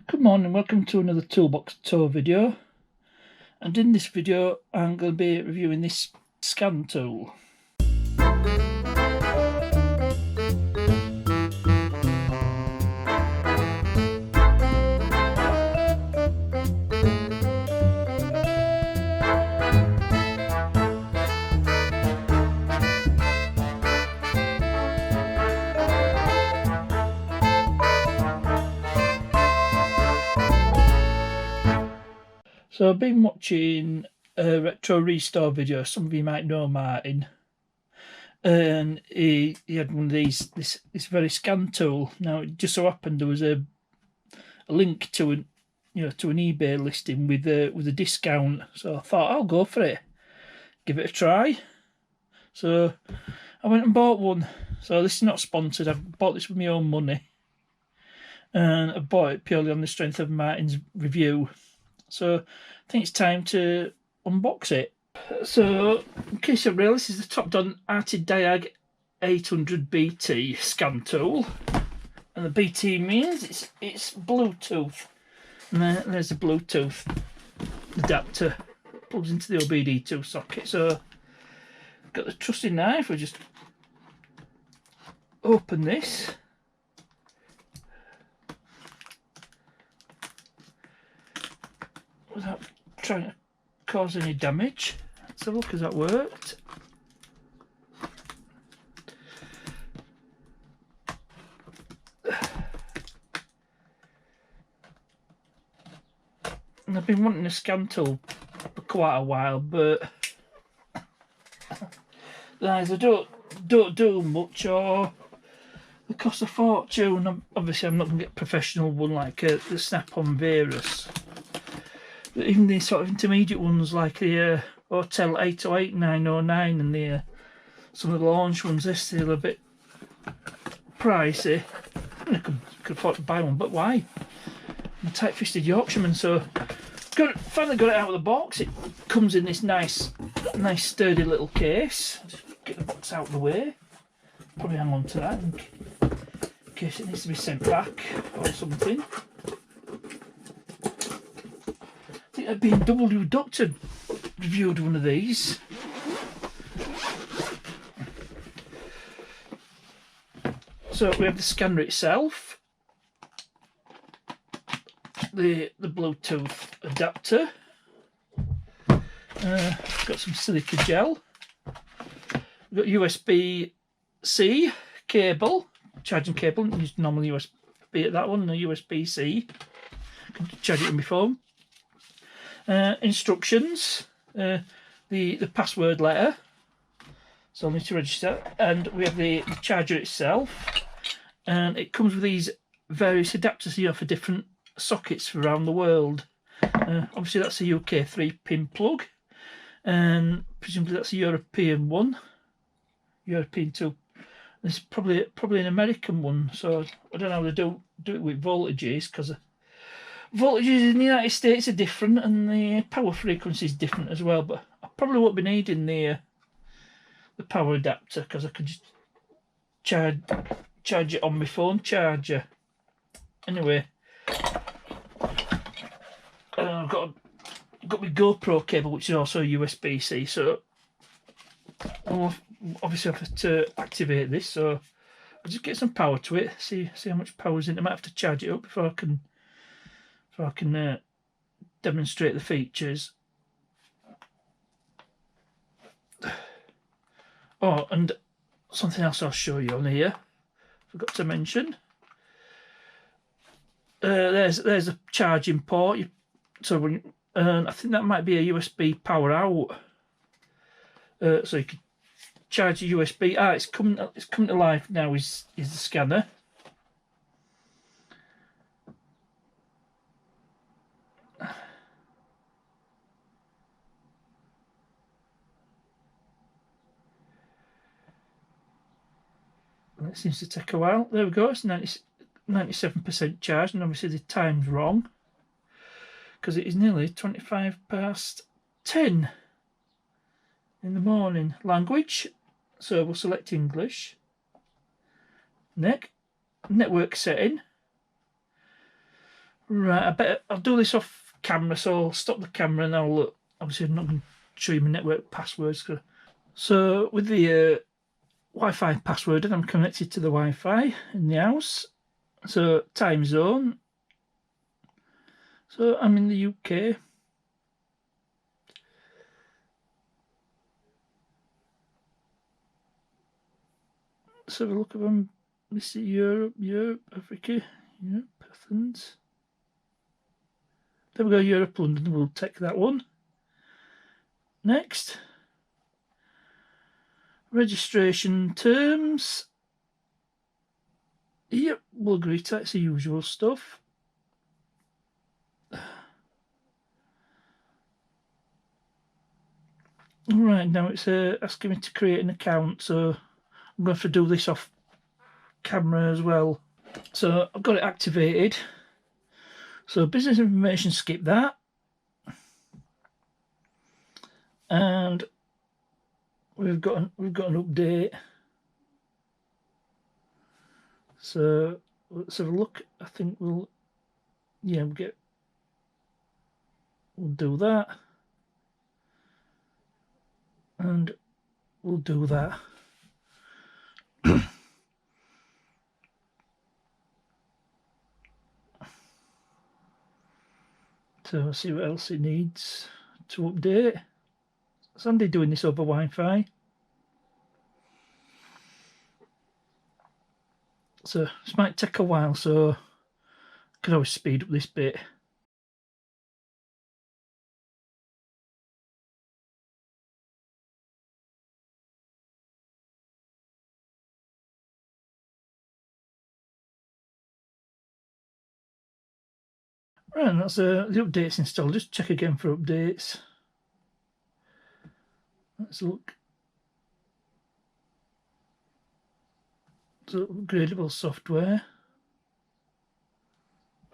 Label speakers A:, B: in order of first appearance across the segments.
A: Good morning, welcome to another Toolbox tour video, and in this video I'm going to be reviewing this Scantool. So I've been watching a retro restore video. Some of you might know Martin, and he had one of these, this very Scantool. Now it just so happened there was a link to an eBay listing with a discount. So I thought I'll go for it, give it a try. So I went and bought one. So this is not sponsored. I've bought this with my own money, and I bought it purely on the strength of Martin's review. So I think it's time to unbox it. So in case you don't realise, this is the TOPDON ArtiDiag800BT Scantool, and the BT means it's Bluetooth. And there's a Bluetooth adapter, plugs into the OBD2 socket. So got the trusty knife. We'll just open this. Without trying to cause any damage. Let's have a look, has that worked? And I've been wanting a Scantool for quite a while, but either don't do much or they cost a fortune. Obviously I'm not going to get a professional one like the Snap-on Virus. But even these sort of intermediate ones like the Hotel 808-909 and the some of the launch ones, they're still a bit pricey. I could afford to buy one, but why? I'm a tight-fisted Yorkshireman, so finally got it out of the box. It comes in this nice sturdy little case. Just get the box out of the way. Probably hang on to that in case it needs to be sent back or something. I think a BMW Doctor reviewed one of these. So we have the scanner itself, the Bluetooth adapter, got some silica gel, we've got USB-C cable, charging cable, use normal USB at that one, and a USB-C, can charge it in my phone. Instructions, the password letter, so I'll need to register, and we have the charger itself, and it comes with these various adapters here for different sockets around the world. Obviously that's a UK 3-pin plug, and presumably that's a European one, European 2. This is probably an American one, so I don't know how they do it with voltages, because voltages in the United States are different and the power frequency is different as well, but I probably won't be needing the power adapter because I could just charge it on my phone charger. Anyway, I've got my GoPro cable, which is also USB-C, so I'll obviously have to activate this, so I'll just get some power to it, see how much power is in it. I might have to charge it up before I can demonstrate the features. Oh, and something else I'll show you on here, forgot to mention. There's a charging port. So when I think that might be a USB power out. So you could charge a USB. It's coming to life now. Is the scanner. It seems to take a while. There we go. It's 97% charged, and obviously the time's wrong because it is nearly 10:25 in the morning. Language, so we'll select English. Network setting. Right, I bet I'll do this off camera, so I'll stop the camera and I'll look. Obviously I'm not going to show you my network passwords. So with the Wi-Fi password, I'm connected to the Wi-Fi in the house. So time zone. So I'm in the UK. Let's have a look at them. This is Europe, Africa, Europe, Athens. There we go, Europe, London. We'll take that one. Next. Registration terms. Yep, we'll agree to that. It's the usual stuff. Right, now it's asking me to create an account, so I'm going to have to do this off camera as well. So I've got it activated. So business information, skip that. And we've got an update. So let's have a look. I think we'll do that. And we'll do that. So we'll see what else it needs to update. It's handy doing this over Wi-Fi. So this might take a while, so I can always speed up this bit. Right, and that's the updates installed. Just check again for updates. Let's look. So upgradable software.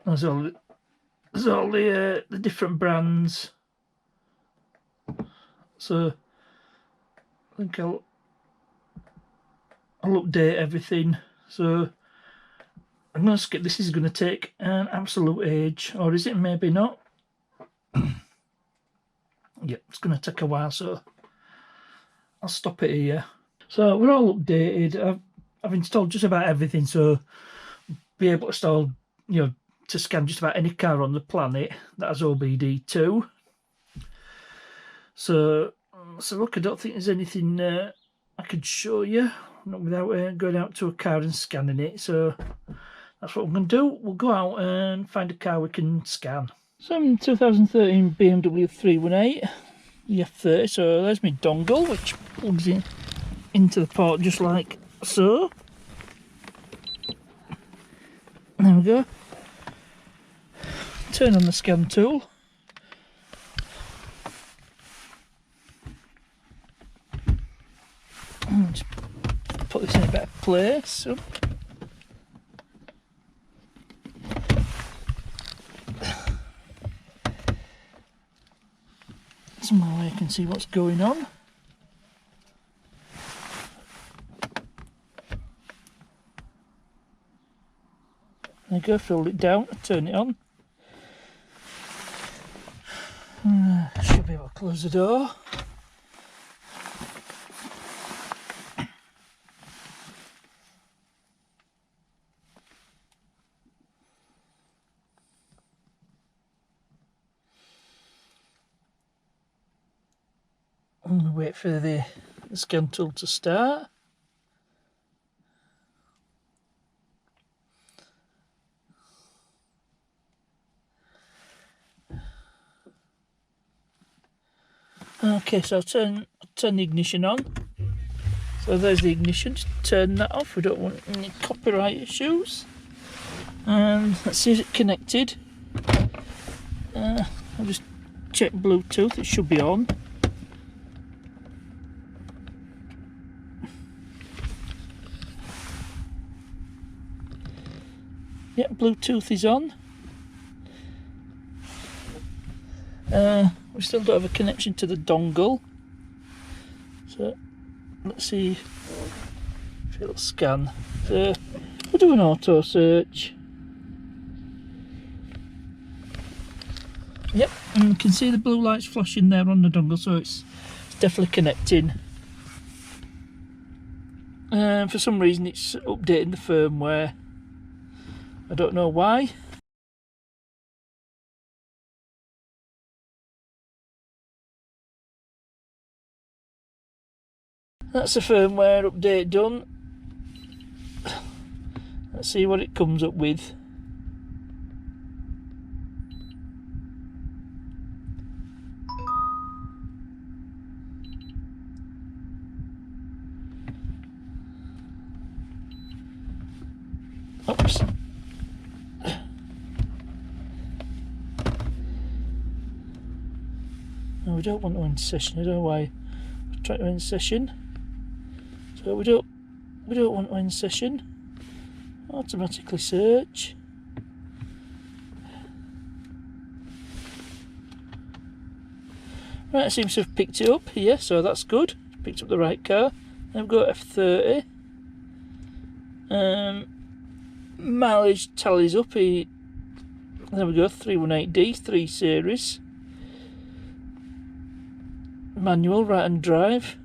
A: There's all the different brands. So I think I'll update everything. So I'm going to skip. This is going to take an absolute age, or is it? Maybe not. Yep, it's going to take a while, so I'll stop it here. So we're all updated. I've installed just about everything, so be able to install, to scan just about any car on the planet that has OBD2. So look, I don't think there's anything I could show you, not without going out to a car and scanning it. So that's what I'm going to do. We'll go out and find a car we can scan. So I'm in 2013 BMW 318, the F30. So there's my dongle, which plugs in into the port just like so. There we go. Turn on the scan tool. And just put this in a better place. So. Somewhere where you can see what's going on. There you go, fold it down, turn it on. Should be able to close the door. I'm going to wait for the scan tool to start. Okay, so I'll turn the ignition on. So there's the ignition. Just turn that off. We don't want any copyright issues. And let's see if it's connected. I'll just check Bluetooth. It should be on. Yep, Bluetooth is on. We still don't have a connection to the dongle. So let's see if it'll scan. So we'll do an auto search. Yep, and you can see the blue lights flashing there on the dongle, so it's definitely connecting. For some reason it's updating the firmware. I don't know why. That's the firmware update done. Let's see what it comes up with. Oops. No, we don't want to end session. I don't know why. I'm trying to end session. So we don't want to end session. Automatically search. Right, it seems to have picked it up here, so that's good. Picked up the right car. Then we've got F30. Mileage tallies up. There we go, 318D, 3 series. Manual, right hand drive.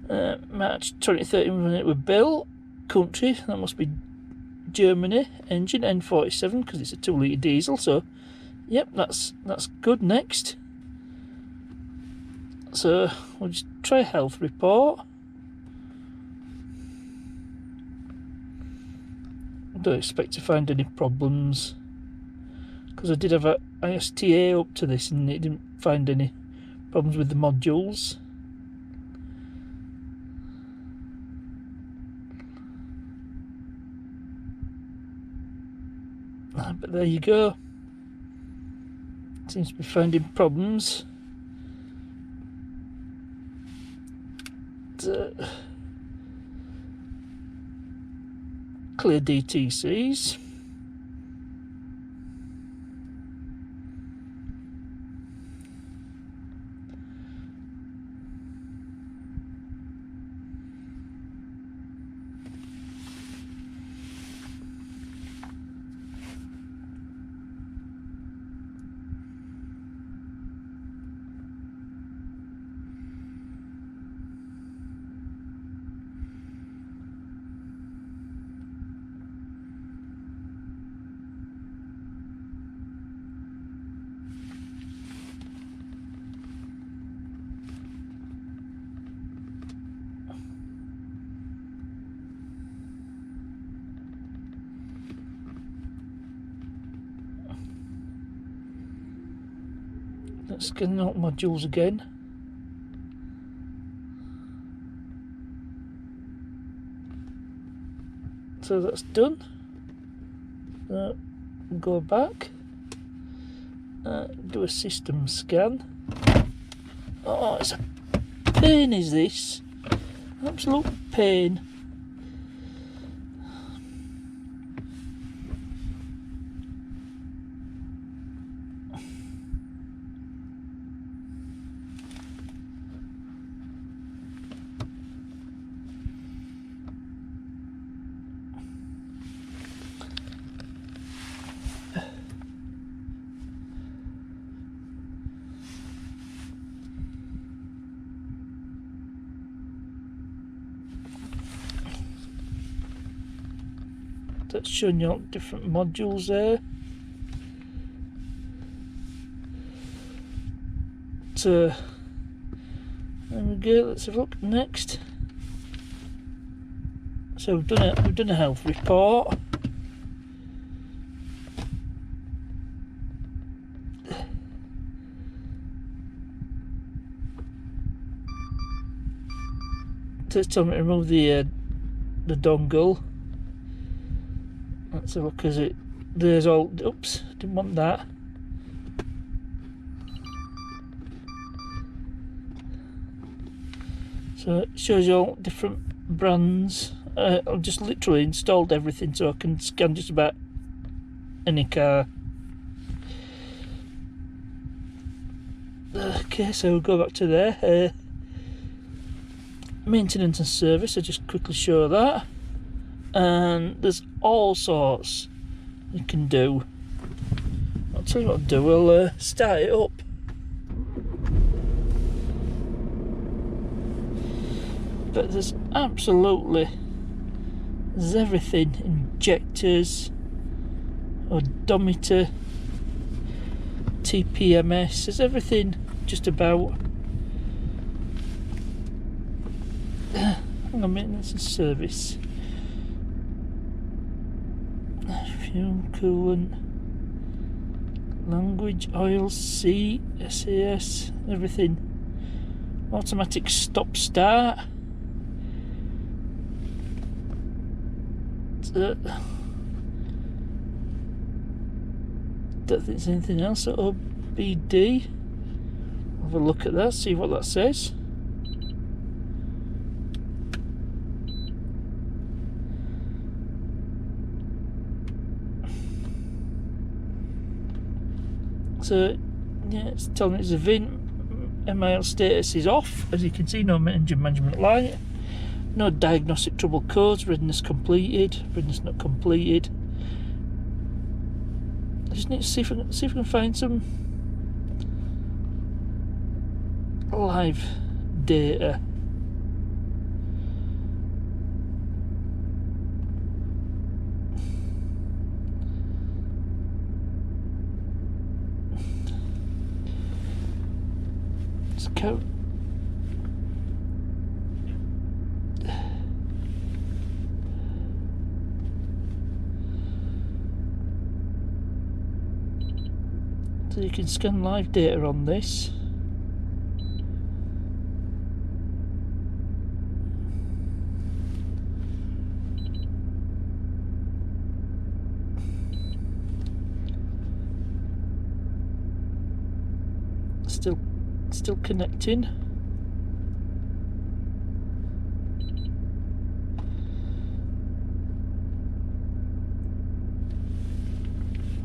A: March 2013 when it was built. Country, that must be Germany. Engine N47 because it's a 2 litre diesel. So, yep, that's good. Next, so we'll just try health report. I don't expect to find any problems because I did have a ISTA up to this and it didn't find any problems with the modules. But there you go. Seems to be finding problems. Clear DTCs. Let's scan out modules again. So that's done. Go back. Do a system scan. Oh, it's a pain, is this? Absolute pain. That's showing you different modules there. So there we go. Let's have a look next. So we've done a health report. So it's telling me to remove the dongle. Let's have a look. There's all. Oops, didn't want that. So it shows you all different brands. I've just literally installed everything so I can scan just about any car. Okay, so we'll go back to there. Maintenance and service, I'll just quickly show that. And there's all sorts you can do. tell you what I'll do, we'll start it up. But there's everything. Injectors, odometer, TPMS, there's everything just about. Hang on, maintenance and service. Fuel, coolant, language, oil, C, SAS, everything. Automatic stop start. Don't think there's anything else at OBD. Have a look at that, see what that says. So yeah, it's telling me it's a VIN. MIL status is off, as you can see. No engine management light, no diagnostic trouble codes, readiness completed, readiness not completed. I just need to see if I can find some live data. Count. So you can scan live data on this. Still connecting.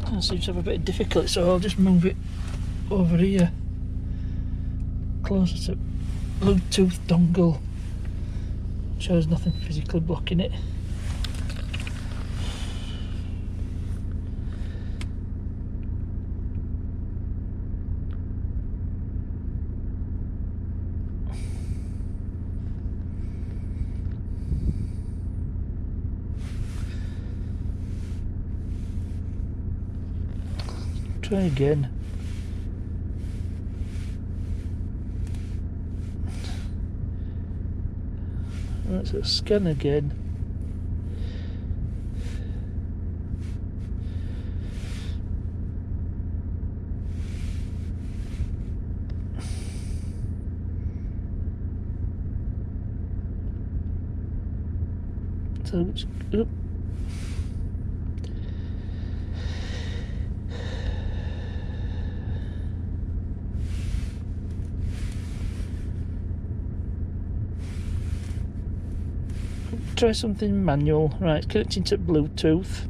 A: I seem to have a bit of difficulty, so I'll just move it over here closer to Bluetooth dongle. Shows nothing physically blocking it. Try again. Let's scan again. So it's up. Try something manual. Right, connecting to Bluetooth.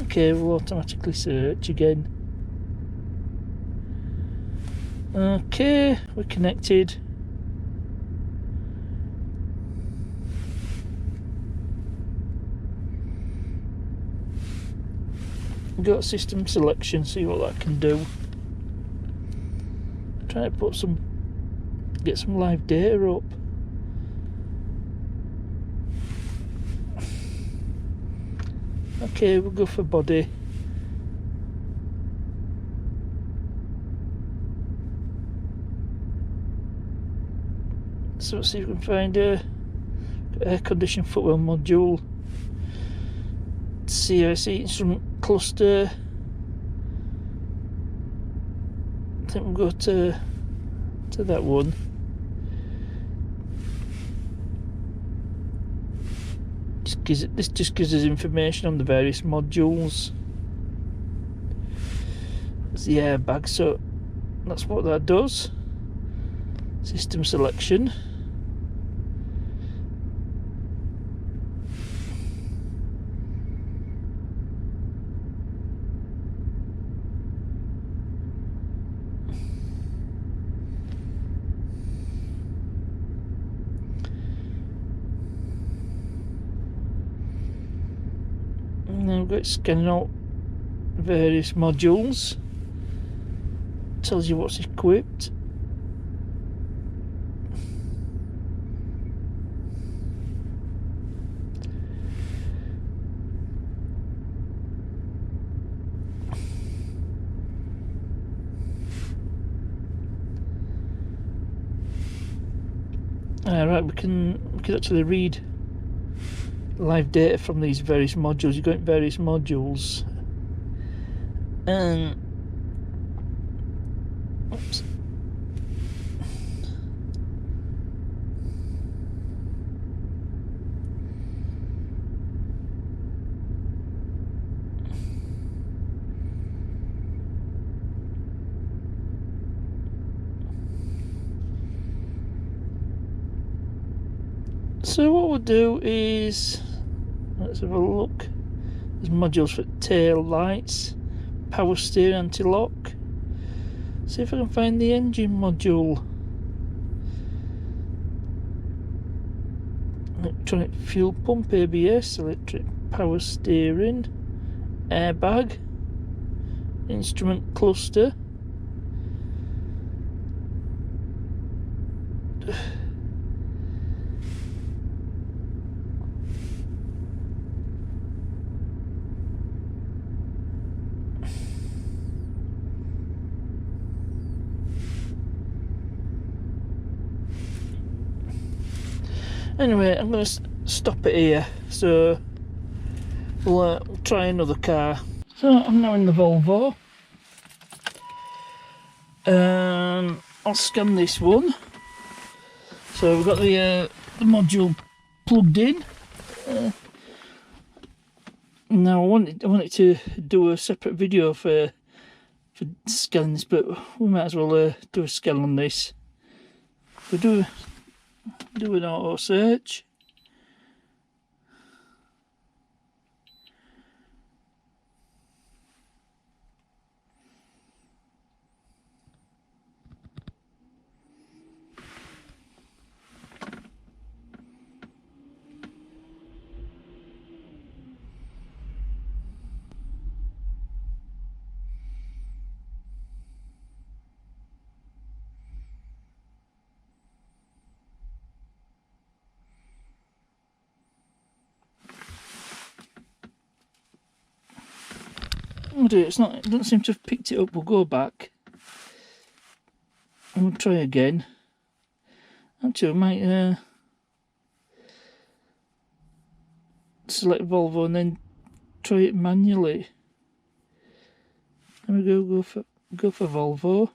A: Okay, we'll automatically search again. Okay, we're connected. Got system selection, see what that can do. Try to get some live data up. Okay, we'll go for body. So let's see if we can find a air conditioned footwell module. CIC instrument cluster. I think we'll go to that one. This just gives us information on the various modules. It's the airbag, so that's what that does. System selection. we've got scanning out various modules, tells you what's equipped. Right, we can actually read live data from these various modules. You've got various modules, and oops. So what we'll do is, let's have a look. There's modules for tail lights, power steer, anti-lock. See if I can find the engine module. Electronic fuel pump, ABS, electric power steering, airbag, instrument cluster. Anyway, I'm going to stop it here, so we'll try another car. So I'm now in the Volvo, and I'll scan this one. So we've got the module plugged in. Now I want it to do a separate video for scanning this, but we might as well do a scan on this. We do an auto search. It doesn't seem to have picked it up. We'll go back and we'll try again. Actually, I might select Volvo and then try it manually. There we go. Go for Volvo.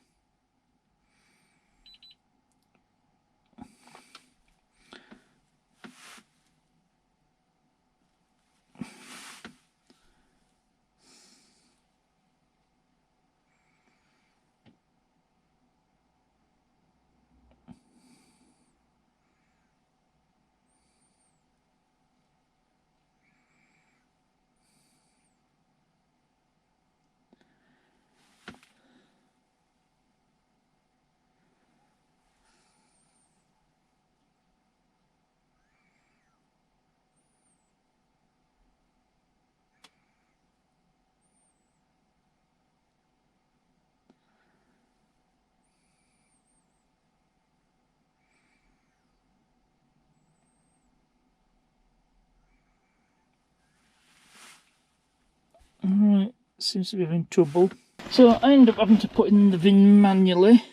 A: Alright, seems to be having trouble. So I end up having to put in the VIN manually,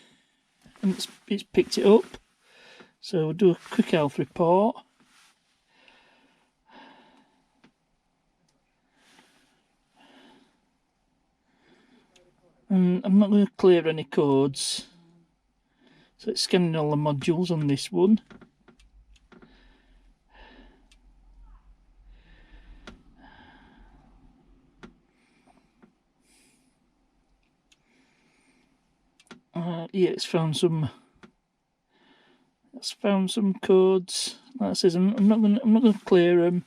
A: and it's picked it up. So we'll do a quick health report. And I'm not going to clear any codes. So it's scanning all the modules on this one. Yeah, it's found some codes. Like I says, I'm not going to clear them.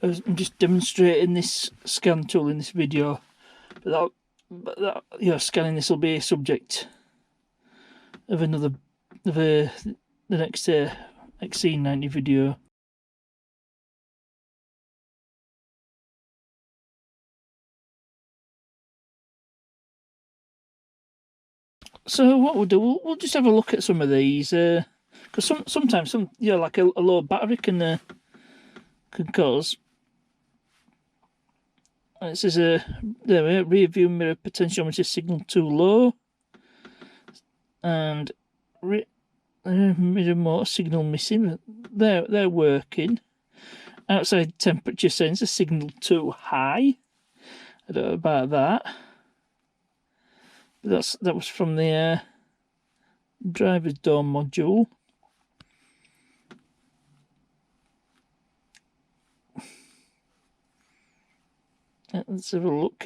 A: I'm just demonstrating this scan tool in this video, but scanning this will be a subject of the next XC90 video. So what we'll do, we'll just have a look at some of these, because sometimes some, you know, like a low battery can cause. This is there we are, rear view mirror potentiometer signal too low, and mirror motor signal missing. They're working. Outside temperature sensor signal too high. I don't know about that. That was from the driver's door module. Let's have a look.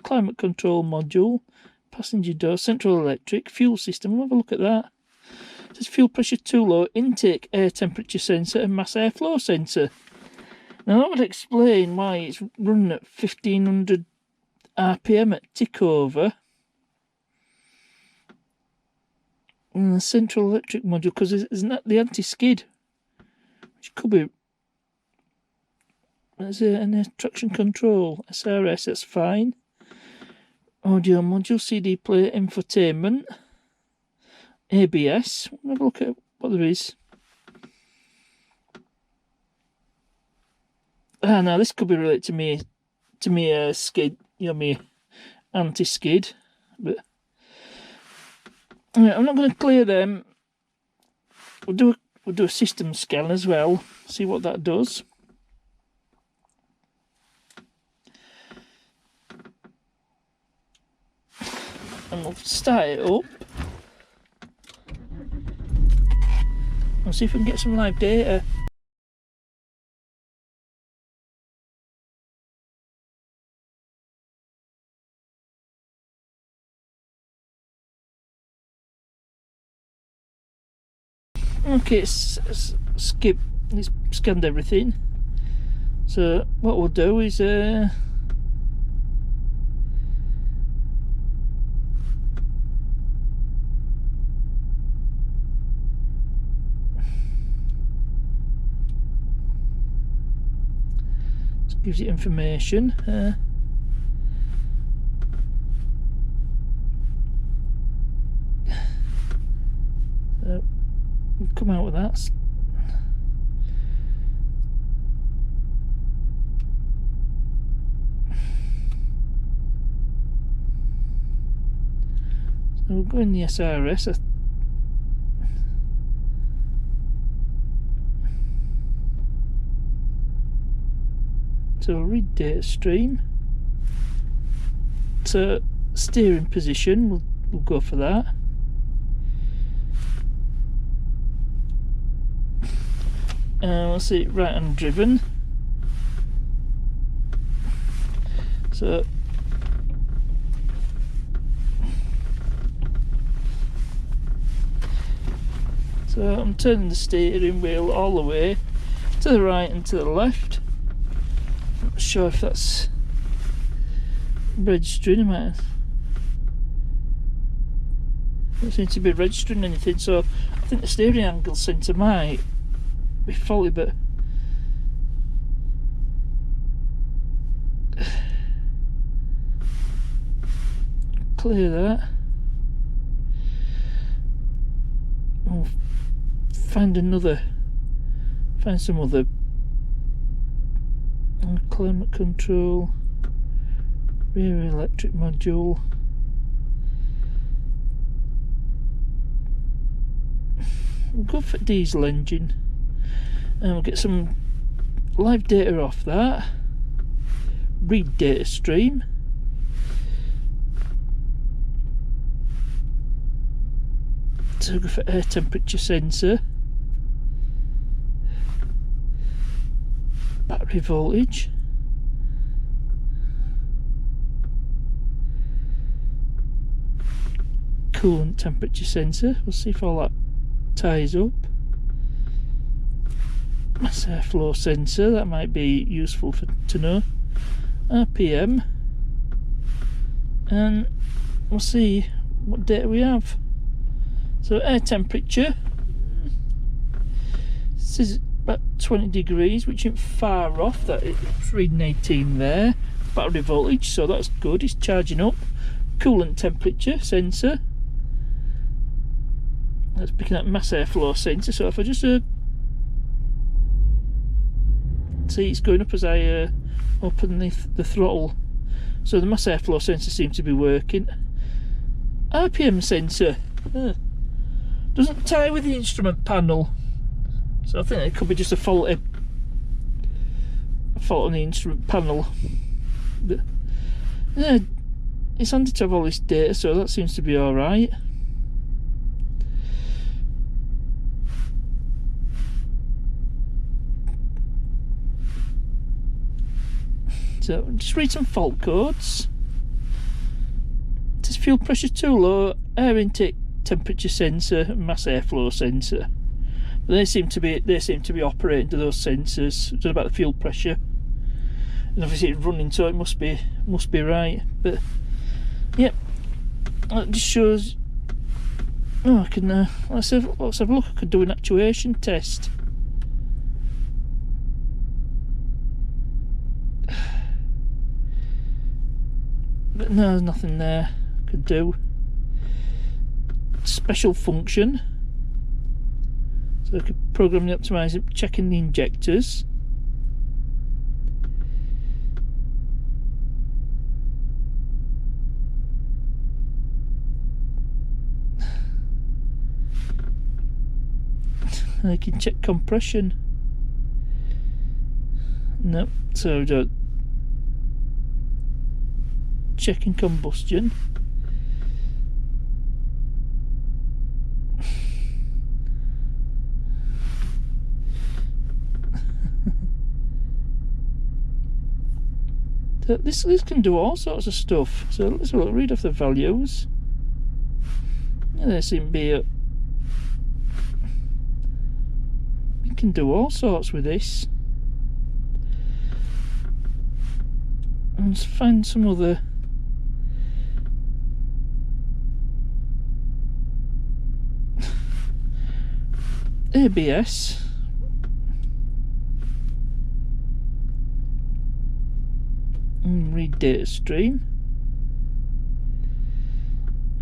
A: Climate control module, passenger door, central electric, fuel system. We'll have a look at that. It says fuel pressure too low, intake air temperature sensor and mass airflow sensor. Now that would explain why it's running at 1500 RPM at tick over. And the central electric module, because isn't that the anti-skid? Which could be. There's an traction control, SRS, that's fine. Audio module, CD player, infotainment, ABS. We'll have a look at what there is. Now this could be related to me skid, you know, me anti-skid, but I'm not going to clear them. We'll do a system scan as well, see what that does. And we'll start it up and see if we can get some live data. Okay, it's scanned everything. So what we'll do is gives you information. So we'll come out with that. So we'll go in the SRS. So read data stream. So steering position, we'll go for that. We'll see right hand driven. So I'm turning the steering wheel all the way to the right and to the left. Not sure if that's registering. It doesn't seem to be registering anything, so I think the steering angle sensor might be faulty, but clear that. We'll find some other climate control, rear electric module. We'll go for diesel engine and we'll get some live data off that. Read data stream. So we'll go for air temperature sensor, battery voltage, coolant temperature sensor. We'll see if all that ties up. Mass airflow sensor, that might be useful to know. RPM, and we'll see what data we have. So air temperature, this is about 20 degrees, which isn't far off. That it's reading 18 there. Battery voltage, so that's good, it's charging up. Coolant temperature sensor, That's picking up mass airflow sensor. So if I just see, it's going up as I open the throttle. So the mass airflow sensor seems to be working. RPM sensor doesn't tie with the instrument panel, so I think it could be just a fault on the instrument panel. But yeah, it's handy to have all this data, so that seems to be alright. So just read some fault codes. It says fuel pressure too low, air intake temperature sensor, and mass airflow sensor. But they seem to be operating to those sensors. It's about the fuel pressure, and obviously it's running, so it must be right. But yeah, that just shows. Oh, I can let's have a look. I could do an actuation test. But no, there's nothing there I could do. Special function. So I could program the optimizer, checking the injectors. And I can check compression. No, so don't. Checking combustion. This can do all sorts of stuff. So let's have a look, read off the values. Yeah, they seem to be you can do all sorts with this. Let's find some other. ABS. And read data stream.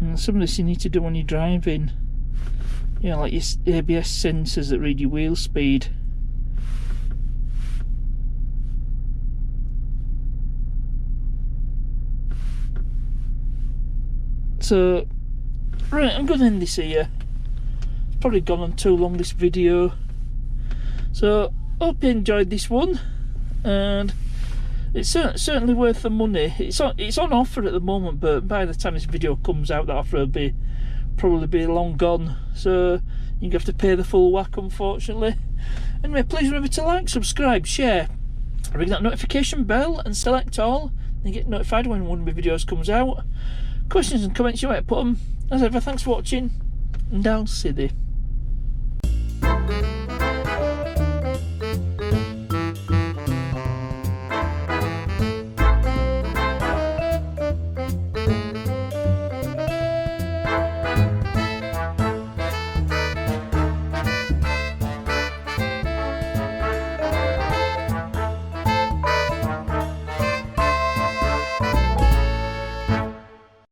A: And some of this you need to do when you're driving. Yeah, like your ABS sensors that read your wheel speed. So, right, I'm going to end this here. It's probably gone on too long, this video. So, hope you enjoyed this one, and it's certainly worth the money. It's on offer at the moment, but by the time this video comes out, that offer will probably be long gone. So you have to pay the full whack, unfortunately. Anyway, please remember to like, subscribe, share, ring that notification bell, and select all, and get notified when one of my videos comes out. Questions and comments, you might put them. As ever, thanks for watching, and I'll see you.